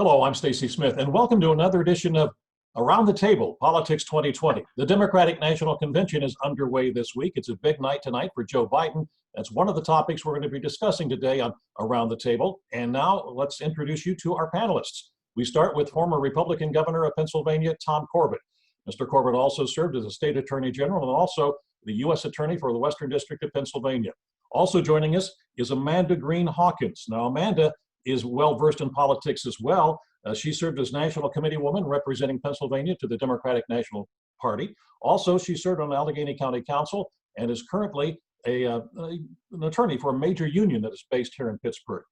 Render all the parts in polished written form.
Hello, I'm Stacy Schmidt, and welcome to another edition of Around the Table, Politics 2020. The Democratic National Convention is underway this week. It's a big night tonight for Joe Biden. That's one of the topics we're going to be discussing today on Around the Table. And now let's introduce you to our panelists. We start with former Republican Governor of Pennsylvania, Tom Corbett. Mr. Corbett also served as a state attorney general and also the U.S. Attorney for the Western District of Pennsylvania. Also joining us is Amanda Green Hawkins. Now, Amanda is well-versed in politics as well. She served as National Committee woman representing Pennsylvania to the Democratic National Party. Also, she served on Allegheny County Council and is currently an attorney for a major union that is based here in Pittsburgh.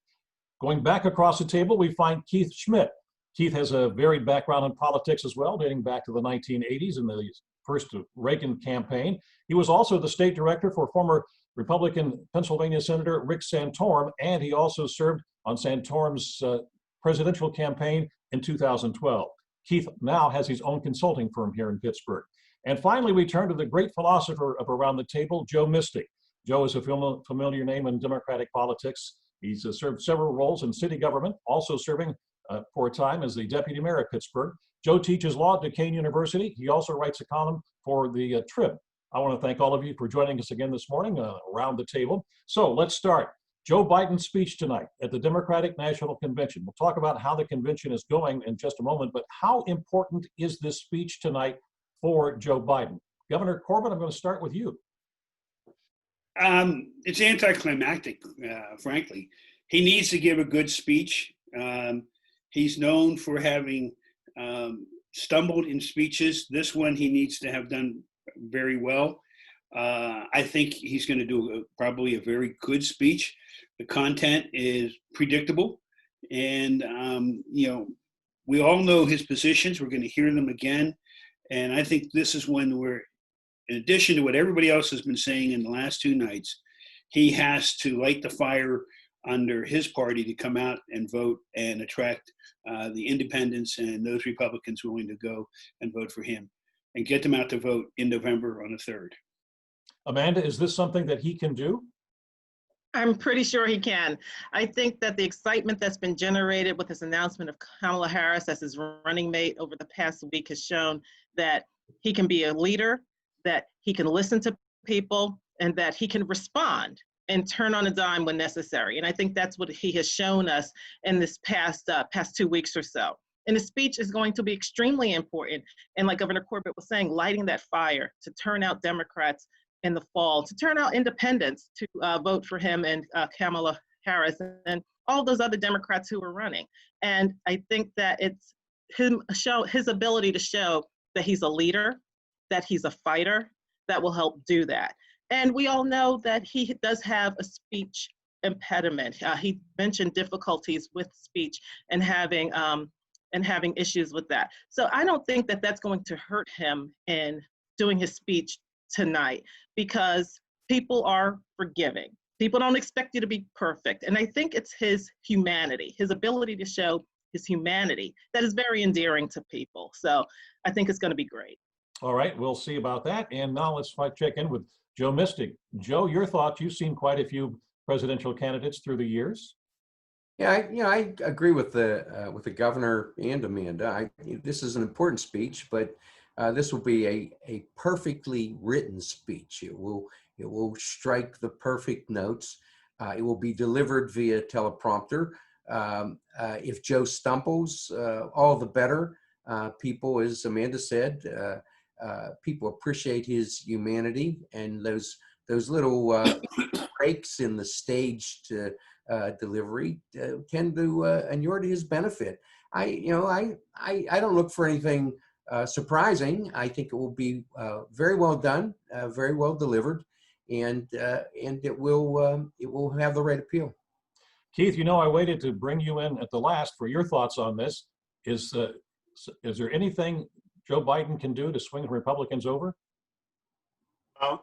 Going back across the table, we find Keith Schmidt. Keith has a varied background in politics as well, dating back to the 1980s in the first Reagan campaign. He was also the state director for former Republican Pennsylvania Senator Rick Santorum, and he also served on Santorum's presidential campaign in 2012. Keith now has his own consulting firm here in Pittsburgh. And finally, we turn to the great philosopher of Around the Table, Joe Misty. Joe is a familiar name in Democratic politics. He's served several roles in city government, also serving for a time as the deputy mayor of Pittsburgh. Joe teaches law at Duquesne University. He also writes a column for the Trib. I want to thank all of you for joining us again this morning around the table. So let's start. Joe Biden's speech tonight at the Democratic National Convention. We'll talk about how the convention is going in just a moment, but how important is this speech tonight for Joe Biden? Governor Corbett, I'm going to start with you. It's anticlimactic, frankly. He needs to give a good speech. He's known for having stumbled in speeches. This one he needs to have done very well. I think he's going to do probably a very good speech. The content is predictable, and we all know his positions. We're going to hear them again, and I think this is when we're, in addition to what everybody else has been saying in the last two nights, he has to light the fire under his party to come out and vote and attract the independents and those Republicans willing to go and vote for him, and get them out to vote in November on the 3rd. Amanda, is this something that he can do? I'm pretty sure he can. I think that the excitement that's been generated with his announcement of Kamala Harris as his running mate over the past week has shown that he can be a leader, that he can listen to people, and that he can respond and turn on a dime when necessary. And I think that's what he has shown us in this past 2 weeks or so. And the speech is going to be extremely important. And like Governor Corbett was saying, lighting that fire to turn out Democrats in the fall, to turn out independents to vote for him and Kamala Harris and all those other Democrats who are running. And I think that it's his ability to show that he's a leader, that he's a fighter, that will help do that. And we all know that he does have a speech impediment. He mentioned difficulties with speech and having issues with that. So I don't think that that's going to hurt him in doing his speech tonight, because people are forgiving. People don't expect you to be perfect. And I think it's his humanity, his ability to show his humanity that is very endearing to people. So I think it's going to be great. All right, we'll see about that. And now let's check in with Joe Misty. Joe, your thoughts? You've seen quite a few presidential candidates through the years. Yeah, I agree with the governor and Amanda. This is an important speech, but this will be a perfectly written speech. It will strike the perfect notes. It will be delivered via teleprompter. If Joe stumbles, all the better. People, as Amanda said, people appreciate his humanity, and those little breaks in the staged delivery tend to inure to his benefit. I don't look for anything surprising. I think it will be very well done, very well delivered, and it will have the right appeal. Keith, I waited to bring you in at the last for your thoughts on this. Is there anything Joe Biden can do to swing the Republicans over?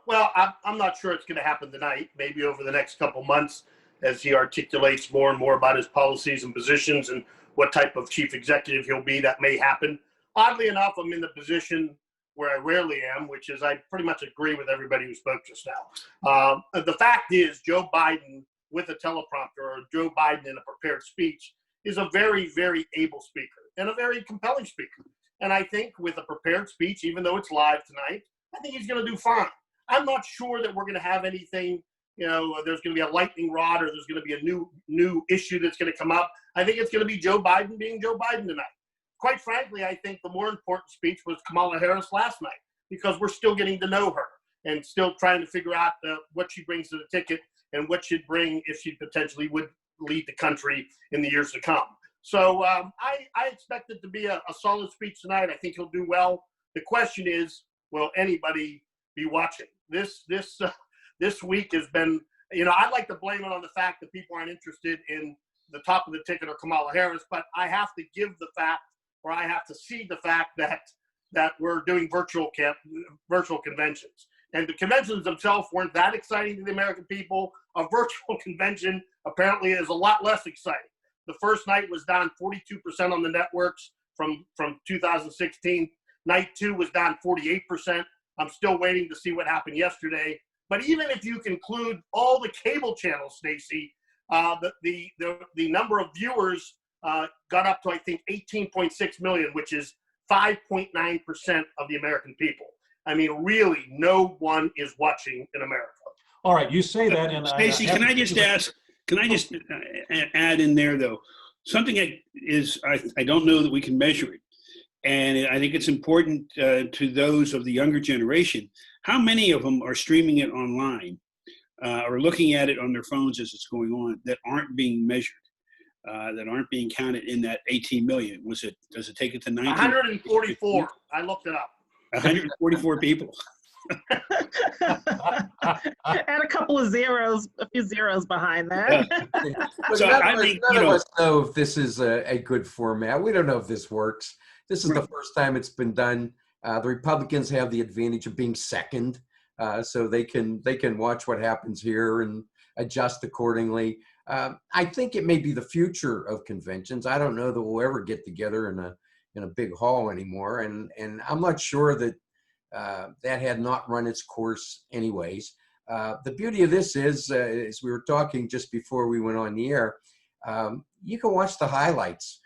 Well, I'm not sure it's going to happen tonight. Maybe over the next couple months, as he articulates more and more about his policies and positions and what type of chief executive he'll be, that may happen. Oddly enough, I'm in the position where I rarely am, which is I pretty much agree with everybody who spoke just now. The fact is, Joe Biden with a teleprompter or Joe Biden in a prepared speech is a very, very able speaker and a very compelling speaker. And I think with a prepared speech, even though it's live tonight, I think he's going to do fine. I'm not sure that we're going to have anything, there's going to be a lightning rod or there's going to be a new issue that's going to come up. I think it's going to be Joe Biden being Joe Biden tonight. Quite frankly, I think the more important speech was Kamala Harris last night, because we're still getting to know her and still trying to figure out what she brings to the ticket and what she'd bring if she potentially would lead the country in the years to come. So I expect it to be a solid speech tonight. I think he'll do well. The question is, will anybody be watching? This week has been, I'd like to blame it on the fact that people aren't interested in the top of the ticket or Kamala Harris, but I have to give the fact, or I have to see the fact that we're doing virtual conventions. And the conventions themselves weren't that exciting to the American people. A virtual convention apparently is a lot less exciting. The first night was down 42% on the networks from 2016. Night 2 was down 48%. I'm still waiting to see what happened yesterday. But even if you conclude all the cable channels, Stacy, the number of viewers got up to, I think, 18.6 million, which is 5.9% of the American people. I mean, really, no one is watching in America. All right, you say that, and Stacy, can I just add in there, though, something that is, I don't know that we can measure it, and I think it's important to those of the younger generation. How many of them are streaming it online or looking at it on their phones as it's going on that aren't being measured, that aren't being counted in that 18 million? Does it take it to 90? 144. I looked it up. 144 people. Add a couple of zeros, a few zeros behind that. So I think, none of us know if this is a good format. We don't know if this works. This is the first time it's been done. The Republicans have the advantage of being second, so they can watch what happens here and adjust accordingly. I think it may be the future of conventions. I don't know that we'll ever get together in a big hall anymore, and I'm not sure that that had not run its course anyways. The beauty of this is, as we were talking just before we went on the air, you can watch the highlights.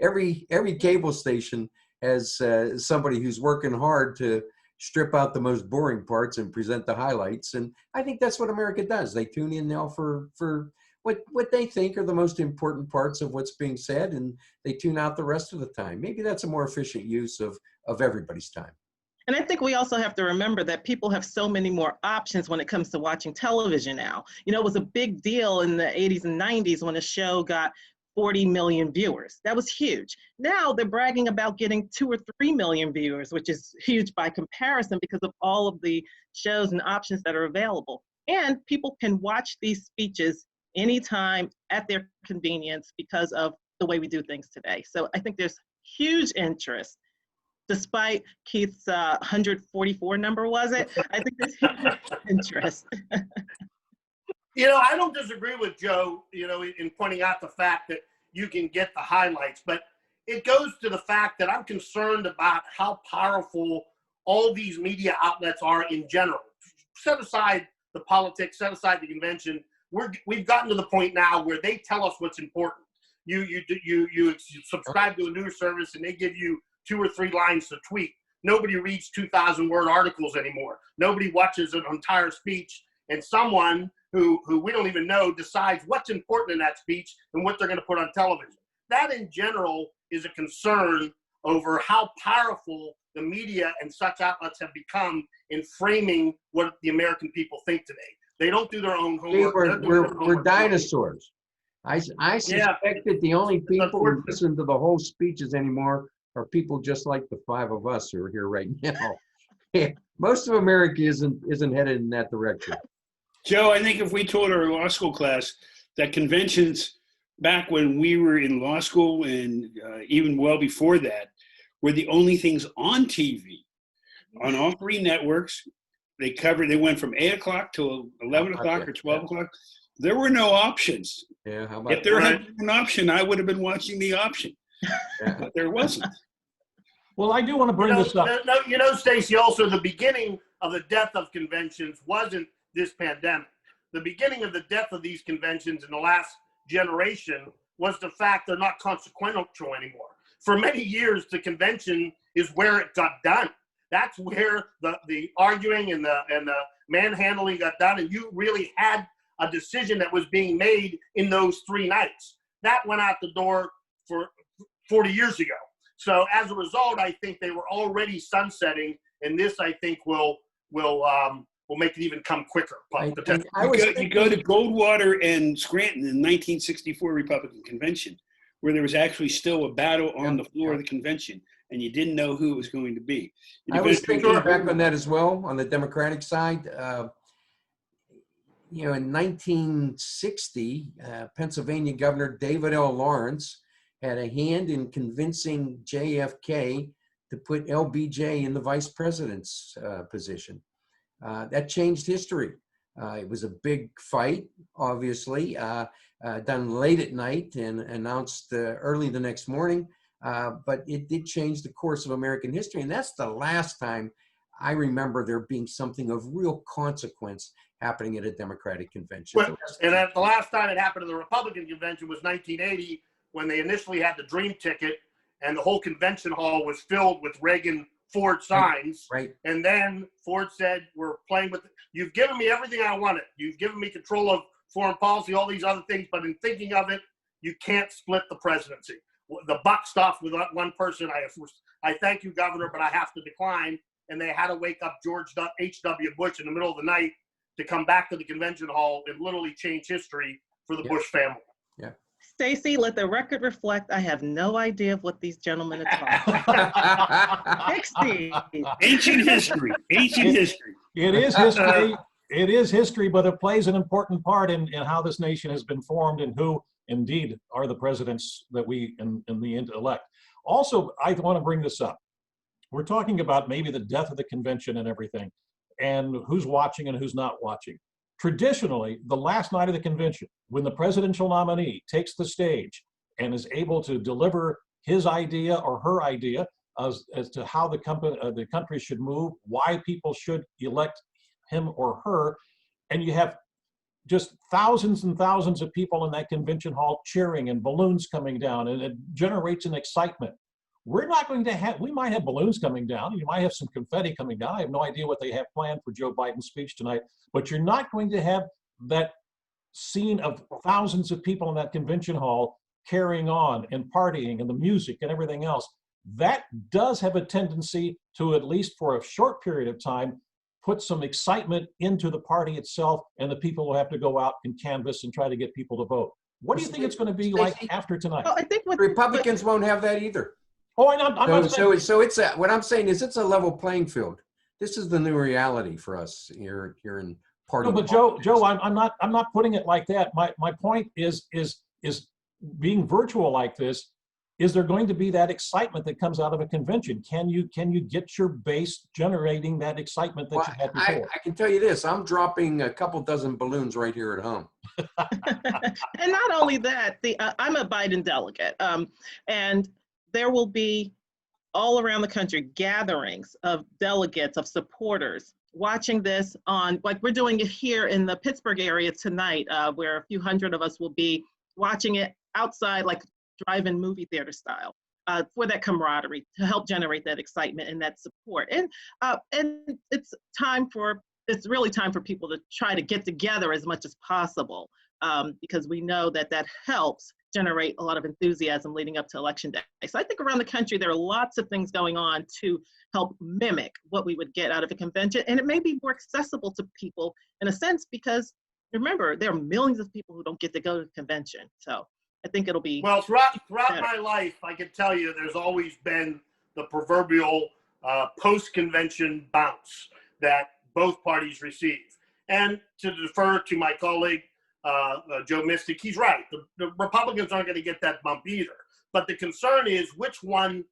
Every cable station has somebody who's working hard to strip out the most boring parts and present the highlights. And I think that's what America does. They tune in now for what they think are the most important parts of what's being said, and they tune out the rest of the time. Maybe that's a more efficient use of everybody's time. And I think we also have to remember that people have so many more options when it comes to watching television now. It was a big deal in the 80s and 90s when a show got 40 million viewers. That was huge. Now they're bragging about getting 2 or 3 million viewers, which is huge by comparison because of all of the shows and options that are available. And people can watch these speeches anytime at their convenience because of the way we do things today. So I think there's huge interest. Despite Keith's 144 number, was it? I think there's huge interest. I don't disagree with Joe, in pointing out the fact that you can get the highlights, but it goes to the fact that I'm concerned about how powerful all these media outlets are in general. Set aside the politics, set aside the convention. We've gotten to the point now where they tell us what's important. You subscribe to a news service and they give you 2 or 3 lines to tweet. Nobody reads 2,000-word articles anymore. Nobody watches an entire speech, and someone who we don't even know decides what's important in that speech and what they're going to put on television. That in general is a concern over how powerful the media and such outlets have become in framing what the American people think today. They don't do their own homework. We're dinosaurs. I suspect that the only people who listen to the whole speeches anymore are people just like the 5 of us who are here right now. Most of America isn't headed in that direction. Joe, I think if we told our law school class that conventions back when we were in law school and even well before that were the only things on TV, on all 3 networks, they went from 8 o'clock to 11 o'clock or 12 o'clock. There were no options. Yeah, how about if there had been an option, I would have been watching the option. But there wasn't. Well, I do want to bring this up. Stacy, also the beginning of the death of conventions wasn't this pandemic. The beginning of the death of these conventions in the last generation was the fact they're not consequential anymore. For many years, the convention is where it got done. That's where the arguing and the manhandling got done, and you really had a decision that was being made in those 3 nights. That went out the door for 40 years ago. So as a result, I think they were already sunsetting, and this, I think, will make it even come quicker. You go to Goldwater and Scranton in 1964 Republican Convention, where there was actually still a battle on the floor of the convention, and you didn't know who it was going to be. I was thinking back on that as well, on the Democratic side. In 1960, Pennsylvania Governor David L. Lawrence had a hand in convincing JFK to put LBJ in the vice president's position. That changed history. It was a big fight, obviously, done late at night and announced early the next morning. But it did change the course of American history. And that's the last time I remember there being something of real consequence happening at a Democratic convention. Well, and the last time it happened at the Republican convention was 1980, when they initially had the Dream Ticket, and the whole convention hall was filled with Reagan-Ford signs. Right. And then Ford said, we're playing with, you've given me everything I wanted. You've given me control of foreign policy, all these other things, but in thinking of it, you can't split the presidency. The buck stops with one person. I thank you, Governor, but I have to decline. And they had to wake up George H.W. Bush in the middle of the night to come back to the convention hall and literally change history for the Bush family. Yeah. Stacy, let the record reflect, I have no idea of what these gentlemen are talking about. 60. Ancient history. Ancient history. It is history. It is history, but it plays an important part in how this nation has been formed and who indeed are the presidents that we in the end elect. Also, I want to bring this up. We're talking about maybe the death of the convention and everything, and who's watching and who's not watching. Traditionally, the last night of the convention, when the presidential nominee takes the stage and is able to deliver his idea or her idea as to how the country should move, why people should elect him or her, and you have just thousands and thousands of people in that convention hall cheering and balloons coming down, and it generates an excitement. We're not going to have, we might have balloons coming down, you might have some confetti coming down. I have no idea what they have planned for Joe Biden's speech tonight, but you're not going to have that scene of thousands of people in that convention hall carrying on and partying and the music and everything else. That does have a tendency to, at least for a short period of time, put some excitement into the party itself, and the people will have to go out and canvass and try to get people to vote. What do you think it's going to be like after tonight? Well, I think Republicans won't have that either. Oh, I'm not saying. So it's what I'm saying is it's a level playing field. This is the new reality for us here in party. No, but Joe, I'm not putting it like that. My point is being virtual like this. Is there going to be that excitement that comes out of a convention? Can you get your base generating that excitement that you had before? I can tell you this: I'm dropping a couple dozen balloons right here at home. And not only that, I'm a Biden delegate, and there will be all around the country gatherings of delegates, of supporters watching this on, like we're doing it here in the Pittsburgh area tonight, where a few hundred of us will be watching it outside, like drive-in movie theater style, for that camaraderie, to help generate that excitement and that support. And it's really time for people to try to get together as much as possible, because we know that helps generate a lot of enthusiasm leading up to Election Day. So I think around the country, there are lots of things going on to help mimic what we would get out of a convention. And it may be more accessible to people in a sense, because remember, there are millions of people who don't get to go to the convention. So I think it'll be— Well, throughout my life, I can tell you there's always been the proverbial post-convention bounce that both parties receive. And to defer to my colleague, Joe Mystic, he's right. The Republicans aren't going to get that bump either. But the concern is which one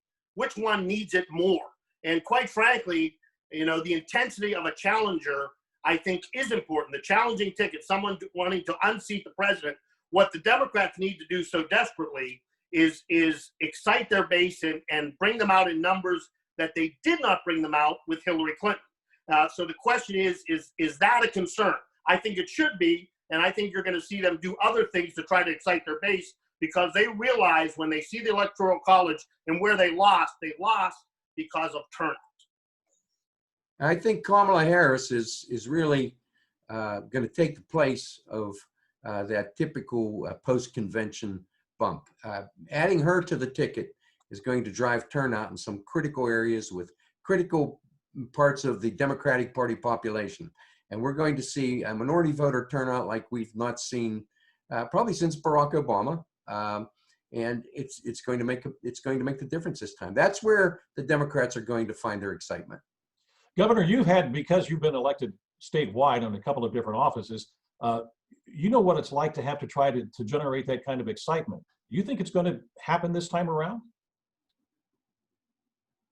needs it more. And quite frankly, the intensity of a challenger, I think, is important. The challenging ticket, someone wanting to unseat the president. What the Democrats need to do so desperately is excite their base and bring them out in numbers that they did not bring them out with Hillary Clinton. So the question is that a concern? I think it should be, and I think you're going to see them do other things to try to excite their base, because they realize when they see the Electoral College and where they lost because of turnout. I think Kamala Harris is really going to take the place of that typical post-convention bump. Adding her to the ticket is going to drive turnout in some critical areas with critical parts of the Democratic Party population. And we're going to see a minority voter turnout like we've not seen probably since Barack Obama. And it's going to make the difference this time. That's where the Democrats are going to find their excitement. Governor, because you've been elected statewide in a couple of different offices, you know what it's like to have to try to generate that kind of excitement. Do you think it's going to happen this time around?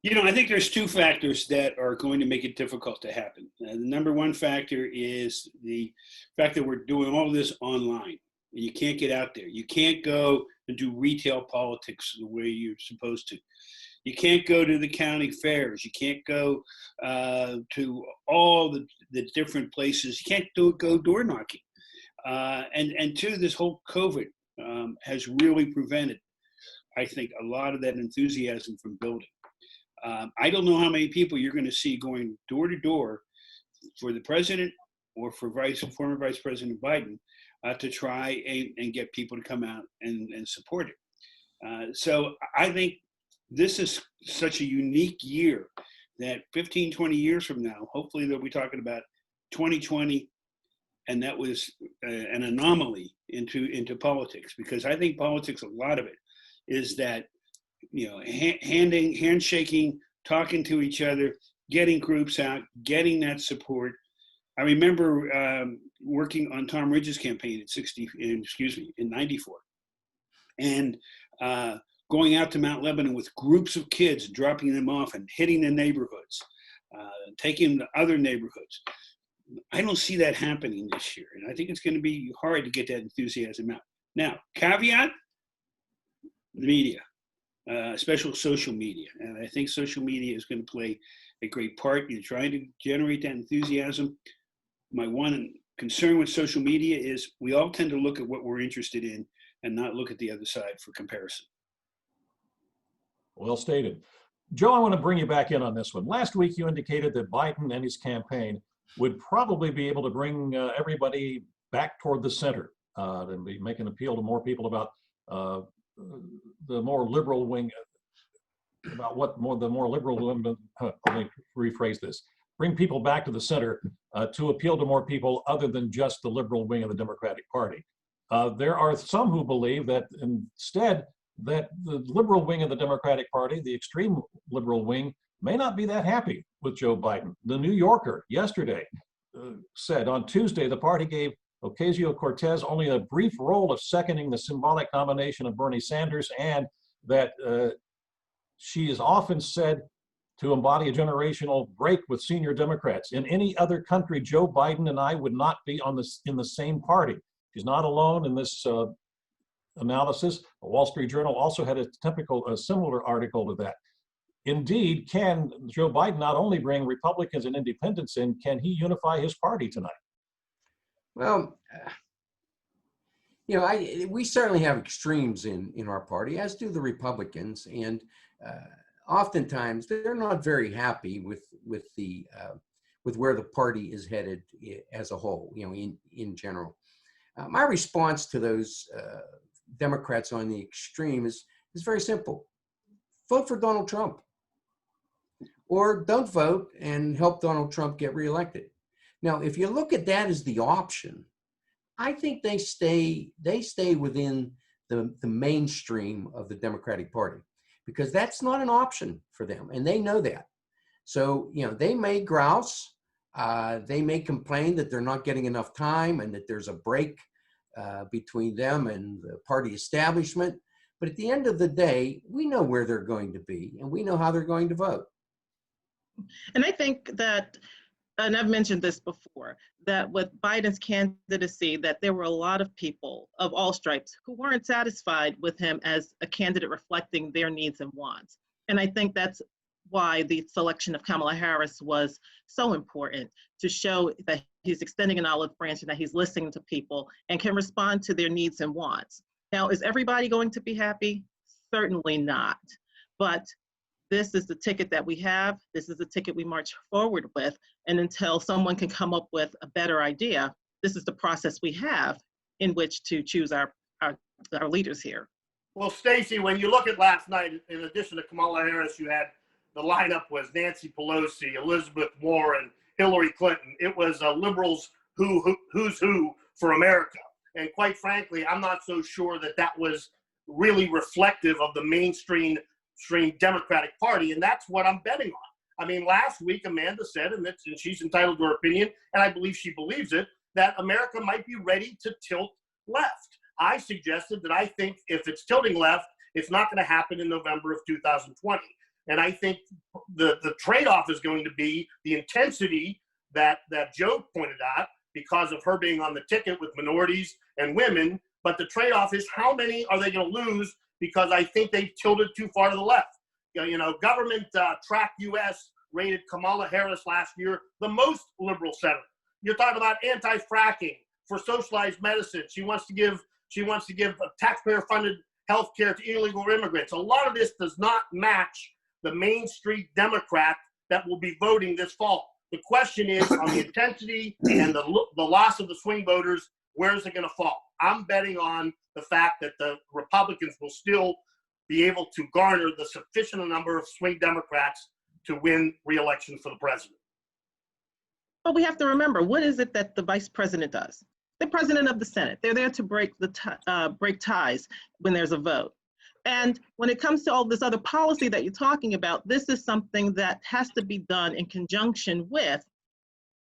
I think there's two factors that are going to make it difficult to happen. The number one factor is the fact that we're doing all this online. You can't get out there. You can't go and do retail politics the way you're supposed to. You can't go to the county fairs. You can't go to all the different places. You can't go door knocking. And two, this whole COVID has really prevented, I think, a lot of that enthusiasm from building. I don't know how many people you're going to see going door to door for the president or for former Vice President Biden to try and get people to come out and support it. So I think this is such a unique year that 15, 20 years from now, hopefully they'll be talking about 2020, and that was an anomaly into politics, because I think politics, a lot of it is that, handshaking, talking to each other, getting groups out, getting that support. I remember working on Tom Ridge's campaign in '94, and going out to Mount Lebanon with groups of kids, dropping them off and hitting the neighborhoods, taking them to other neighborhoods. I don't see that happening this year, and I think it's going to be hard to get that enthusiasm out. Now, caveat, the media. Especially social media. And I think social media is going to play a great part in trying to generate that enthusiasm. My one concern with social media is we all tend to look at what we're interested in and not look at the other side for comparison. Well stated. Joe, I want to bring you back in on this one. Last week, you indicated that Biden and his campaign would probably be able to bring everybody back toward the center and be make an appeal to more people about the more liberal wing, about the more liberal wing, let me rephrase this, bring people back to the center to appeal to more people other than just the liberal wing of the Democratic Party. There are some who believe that instead that the liberal wing of the Democratic Party, the extreme liberal wing, may not be that happy with Joe Biden. The New Yorker yesterday said on Tuesday the party gave Ocasio-Cortez only a brief role of seconding the symbolic nomination of Bernie Sanders, and that she is often said to embody a generational break with senior Democrats. In any other country, Joe Biden and I would not be in the same party. She's not alone in this analysis. The Wall Street Journal also had a similar article to that. Indeed, can Joe Biden not only bring Republicans and independents in, can he unify his party tonight? Well, we certainly have extremes in our party, as do the Republicans, and oftentimes they're not very happy with where the party is headed as a whole. In general, my response to those Democrats on the extreme is very simple: vote for Donald Trump, or don't vote and help Donald Trump get reelected. Now, if you look at that as the option, I think they stay within the mainstream of the Democratic Party, because that's not an option for them, and they know that. So, they may grouse, they may complain that they're not getting enough time and that there's a break between them and the party establishment. But at the end of the day, we know where they're going to be, and we know how they're going to vote. And I think that, and I've mentioned this before, that with Biden's candidacy, that there were a lot of people of all stripes who weren't satisfied with him as a candidate reflecting their needs and wants. And I think that's why the selection of Kamala Harris was so important, to show that he's extending an olive branch and that he's listening to people and can respond to their needs and wants. Now, is everybody going to be happy? Certainly not. But this is the ticket that we have. This is the ticket we march forward with. And until someone can come up with a better idea, this is the process we have in which to choose our leaders here. Well, Stacy, when you look at last night, in addition to Kamala Harris, you had the lineup was Nancy Pelosi, Elizabeth Warren, Hillary Clinton. It was a liberals who's who for America. And quite frankly, I'm not so sure that that was really reflective of the mainstream Democratic Party. And that's what I'm betting on. I mean, last week, Amanda said, and she's entitled to her opinion, and I believe she believes it, that America might be ready to tilt left. I suggested that I think if it's tilting left, it's not going to happen in November of 2020. And I think the trade-off is going to be the intensity that Joe pointed out because of her being on the ticket with minorities and women. But the trade-off is how many are they going to lose because I think they've tilted too far to the left. You know, Government Track US rated Kamala Harris last year the most liberal senator. You're talking about anti-fracking for socialized medicine. She wants to give taxpayer-funded health care to illegal immigrants. A lot of this does not match the Main Street Democrat that will be voting this fall. The question is on the intensity and the loss of the swing voters, where is it going to fall? I'm betting on the fact that the Republicans will still be able to garner the sufficient number of swing Democrats to win re-election for the president. But we have to remember, what is it that the vice president does? The president of the Senate. They're there to break ties when there's a vote. And when it comes to all this other policy that you're talking about, this is something that has to be done in conjunction with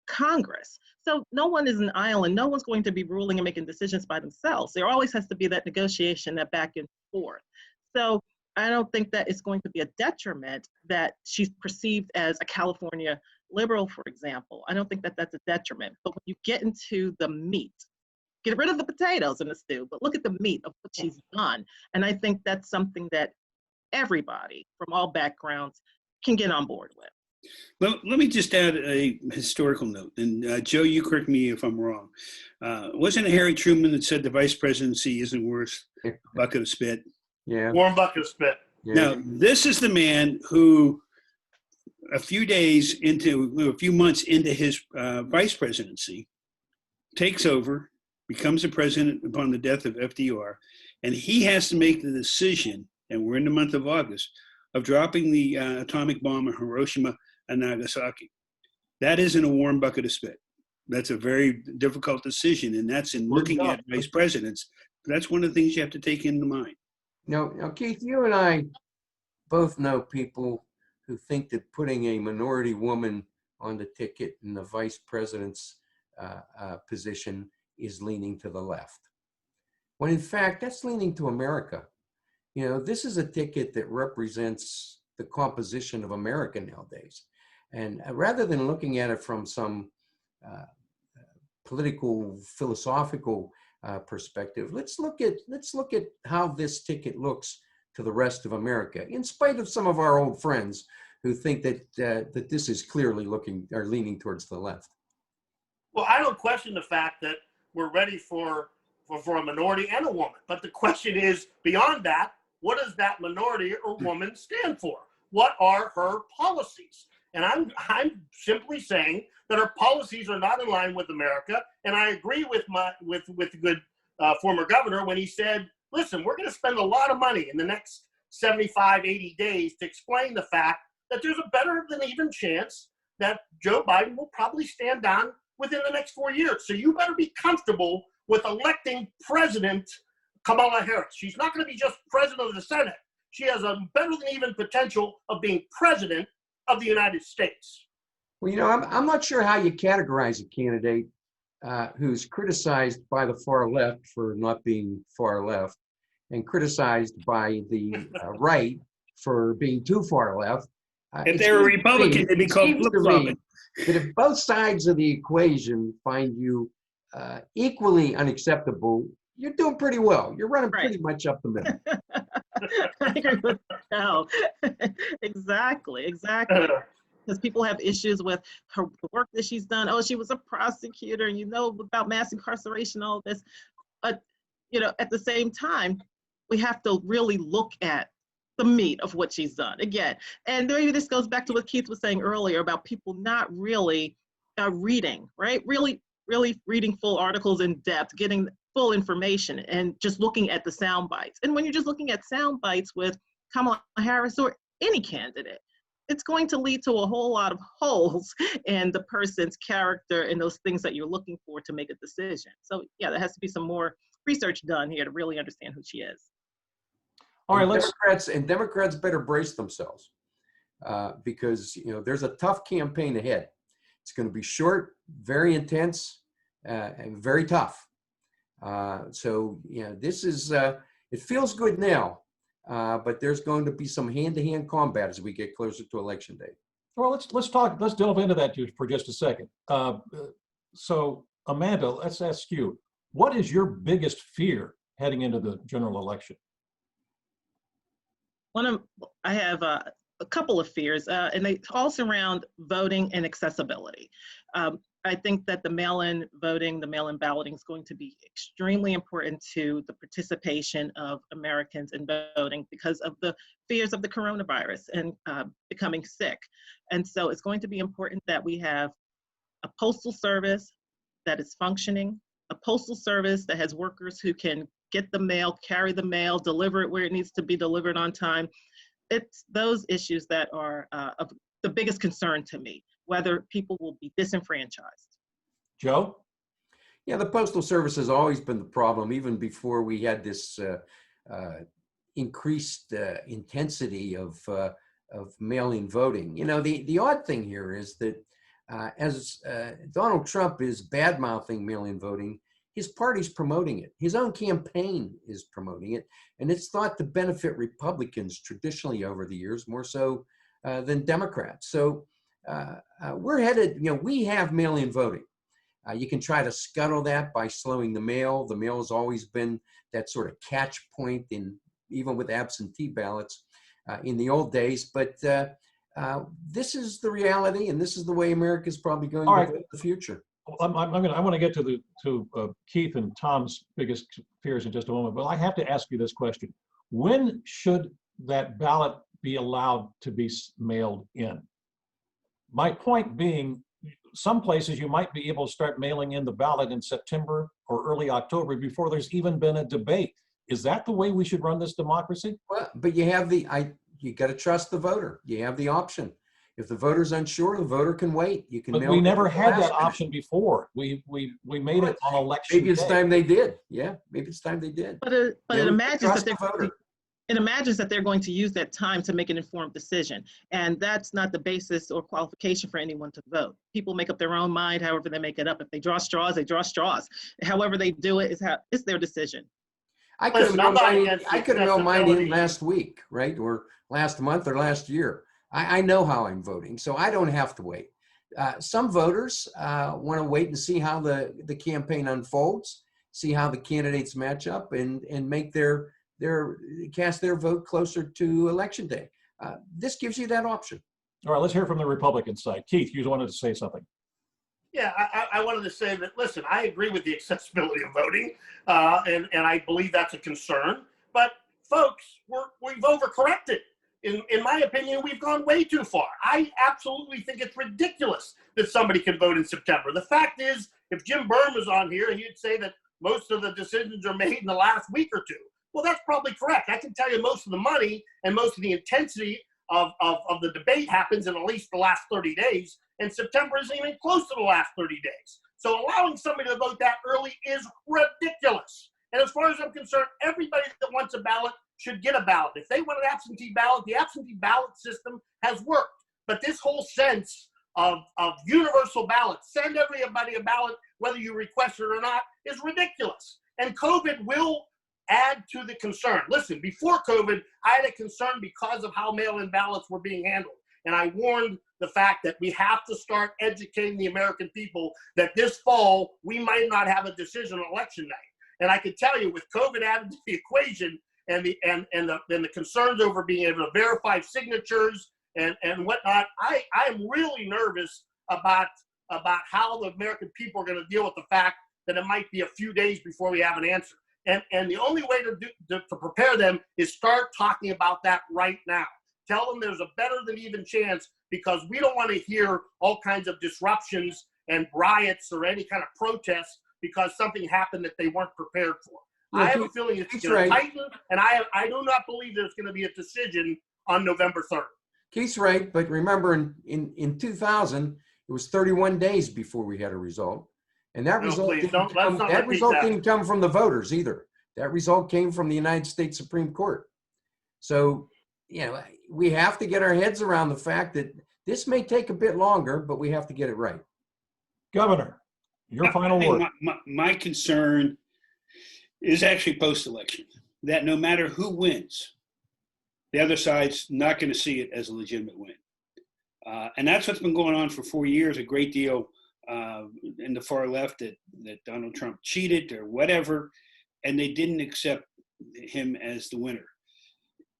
Congress. So no one is an island. No one's going to be ruling and making decisions by themselves. There always has to be that negotiation, that back and forth. So I don't think that it's going to be a detriment that she's perceived as a California liberal, for example. I don't think that that's a detriment. But when you get into the meat, get rid of the potatoes in the stew, but look at the meat of what she's done. And I think that's something that everybody from all backgrounds can get on board with. Well, let me just add a historical note. And Joe, you correct me if I'm wrong. Wasn't it Harry Truman that said the vice presidency isn't worth a bucket of spit? Yeah. Warm bucket of spit. Yeah. Now, this is the man who a few months into his vice presidency, takes over, becomes the president upon the death of FDR, and he has to make the decision, and we're in the month of August, of dropping the atomic bomb on Hiroshima and Nagasaki. That isn't a warm bucket of spit. That's a very difficult decision, and that's in looking at vice presidents. That's one of the things you have to take into mind. Now, Keith, you and I both know people who think that putting a minority woman on the ticket in the vice president's position is leaning to the left. When in fact, that's leaning to America. You know, this is a ticket that represents the composition of America nowadays. And rather than looking at it from some political, philosophical perspective, let's look at how this ticket looks to the rest of America, in spite of some of our old friends who think that that this is clearly leaning towards the left. Well, I don't question the fact that we're ready for a minority and a woman. But the question is, beyond that, what does that minority or woman stand for? What are her policies? And I'm simply saying that her policies are not in line with America. And I agree with the good former governor when he said, listen, we're going to spend a lot of money in the next 75, 80 days to explain the fact that there's a better than even chance that Joe Biden will probably stand down within the next 4 years. So you better be comfortable with electing President Kamala Harris. She's not going to be just president of the Senate. She has a better than even potential of being president of the United States. Well, you know, I'm not sure how you categorize a candidate who's criticized by the far left for not being far left and criticized by the right for being too far left. If they were Republican, they'd be called flip-flopping. That if both sides of the equation find you equally unacceptable, you're doing pretty well. You're running pretty much up the middle. I agree with Joe. Exactly. Because people have issues with the work that she's done. Oh, she was a prosecutor, and you know about mass incarceration, all this. But at the same time, we have to really look at the meat of what she's done again. And maybe this goes back to what Keith was saying earlier about people not really reading, right? Really reading full articles in depth, getting full information, and just looking at the sound bites. And when you're just looking at sound bites with Kamala Harris or any candidate, it's going to lead to a whole lot of holes in the person's character and those things that you're looking for to make a decision. So yeah, there has to be some more research done here to really understand who she is. All right, Democrats better brace themselves because there's a tough campaign ahead. It's going to be short, very intense, and very tough. So this is it feels good now, but there's going to be some hand-to-hand combat as we get closer to election day. Well, let's delve into that for just a second. So Amanda, let's ask you, what is your biggest fear heading into the general election? I have a couple of fears, and they all surround voting and accessibility. I think that the mail-in voting, the mail-in balloting is going to be extremely important to the participation of Americans in voting because of the fears of the coronavirus and becoming sick. And so it's going to be important that we have a postal service that is functioning, a postal service that has workers who can get the mail, carry the mail, deliver it where it needs to be delivered on time. It's those issues that are of the biggest concern to me, whether people will be disenfranchised. Joe? Yeah, the Postal Service has always been the problem, even before we had this increased intensity of mail-in voting. The odd thing here is that as Donald Trump is bad-mouthing mail-in voting, his party's promoting it. His own campaign is promoting it. And it's thought to benefit Republicans traditionally over the years, more so than Democrats. So we're headed, we have mail-in voting. You can try to scuttle that by slowing the mail. The mail has always been that sort of catch point even with absentee ballots in the old days. But this is the reality, and this is the way America's probably going to vote in the future. I want to get to Keith and Tom's biggest fears in just a moment, but I have to ask you this question: when should that ballot be allowed to be mailed in? My point being, some places you might be able to start mailing in the ballot in September or early October before there's even been a debate. Is that the way we should run this democracy? Well, but you got to trust the voter. You have the option. If the voter's unsure, the voter can wait. You can. But we never had that option before. We made it on election Maybe it's time they did. Yeah, maybe it's time they did. But it imagines that they're going to use that time to make an informed decision, and that's not the basis or qualification for anyone to vote. People make up their own mind, however they make it up. If they draw straws, they draw straws. However they do it it's their decision. I could have known mine in last week, right, or last month or last year. I know how I'm voting, so I don't have to wait. Some voters want to wait and see how the campaign unfolds, see how the candidates match up, and make cast their vote closer to election day. This gives you that option. All right, let's hear from the Republican side. Keith, you wanted to say something. Yeah, I wanted to say that, listen, I agree with the accessibility of voting, and I believe that's a concern. But folks, we've overcorrected. In my opinion, we've gone way too far. I absolutely think it's ridiculous that somebody can vote in September. The fact is, if Jim Byrne was on here, he'd say that most of the decisions are made in the last week or two. Well, that's probably correct. I can tell you most of the money and most of the intensity of the debate happens in at least the last 30 days, and September isn't even close to the last 30 days. So allowing somebody to vote that early is ridiculous. And as far as I'm concerned, everybody that wants a ballot should get a ballot. If they want an absentee ballot, the absentee ballot system has worked. But this whole sense of universal ballots, send everybody a ballot, whether you request it or not, is ridiculous. And COVID will add to the concern. Listen, before COVID, I had a concern because of how mail-in ballots were being handled. And I warned the fact that we have to start educating the American people that this fall, we might not have a decision on election night. And I can tell you, with COVID added to the equation and the concerns over being able to verify signatures and whatnot, I am really nervous about how the American people are going to deal with the fact that it might be a few days before we have an answer. And the only way to prepare them is start talking about that right now. Tell them there's a better than even chance, because we don't want to hear all kinds of disruptions and riots or any kind of protests because something happened that they weren't prepared for. I have a feeling it's going to tighten, and I do not believe there's going to be a decision on November 3rd. Keith's right, but remember in 2000, it was 31 days before we had a result. And that result didn't come from the voters either. That result came from the United States Supreme Court. So, we have to get our heads around the fact that this may take a bit longer, but we have to get it right. Governor, your final word. My concern is actually post-election, that no matter who wins, the other side's not going to see it as a legitimate win. And that's what's been going on for 4 years, a great deal in the far left, that Donald Trump cheated or whatever, and they didn't accept him as the winner.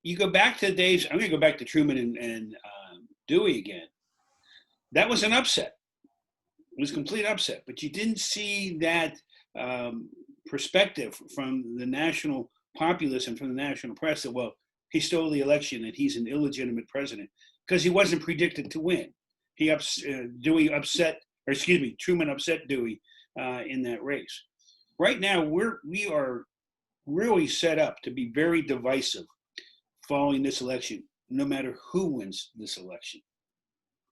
You go back to the days, I'm going to go back to Truman and Dewey again. That was an upset. It was a complete upset, but you didn't see that perspective from the national populace and from the national press that, well, he stole the election and he's an illegitimate president, because he wasn't predicted to win. Truman upset Dewey in that race. Right now, we are really set up to be very divisive following this election, no matter who wins this election.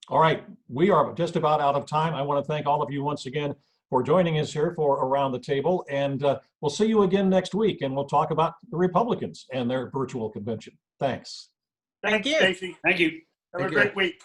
All right, we are just about out of time. I want to thank all of you once again for joining us here for Around the Table, and we'll see you again next week, and we'll talk about the Republicans and their virtual convention. Thanks. Thank you. Stacy. Thank you. Have a great week.